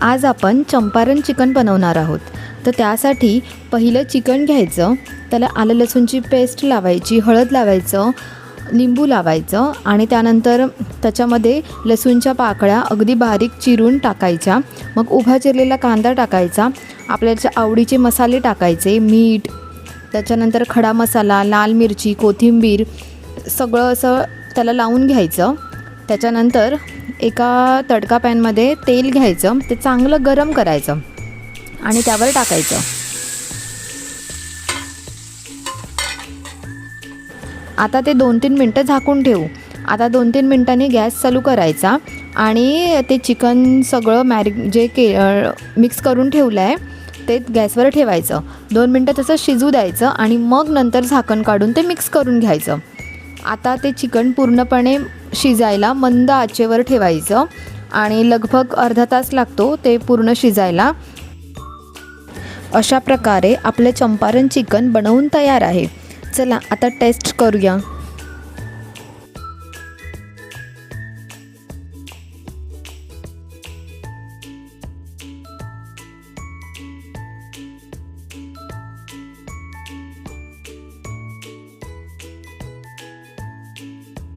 आज आपण चंपारण चिकन बनवणार आहोत। तर त्यासाठी पहिलं चिकन घ्यायचं, त्याला आलं लसूणची पेस्ट लावायची, हळद लावायचं, लिंबू लावायचं आणि त्यानंतर त्याच्यामध्ये लसूणच्या पाकळ्या अगदी बारीक चिरून टाकायच्या। मग उभा चिरलेला कांदा टाकायचा, आपल्याच्या आवडीचे मसाले टाकायचे, मीठ, त्याच्यानंतर खडा मसाला, लाल मिरची, कोथिंबीर सगळं असं त्याला लावून घ्यायचं। त्याच्यानंतर एका तडका पॅनमध्ये तेल घ्यायचं, ते चांगलं गरम करायचं आणि त्यावर टाकायचं। आता ते 2-3 मिनटं झाकून ठेवू। आता 2-3 मिनटांनी गॅस चालू करायचा आणि ते चिकन सगळं मिक्स करून ठेवलं आहे ते गॅसवर ठेवायचं। 2 मिनटं तसं शिजू द्यायचं आणि मग नंतर झाकण काढून ते मिक्स करून घ्यायचं। आता ते चिकन पूर्णपणे शिजायला मंद आचेवर ठेवायचं आणि लगभग अर्धा तास लागतो ते पूर्ण शिजायला। अशा प्रकारे आपले चंपारण चिकन बनवून तयार आहे। चला आता टेस्ट करूया।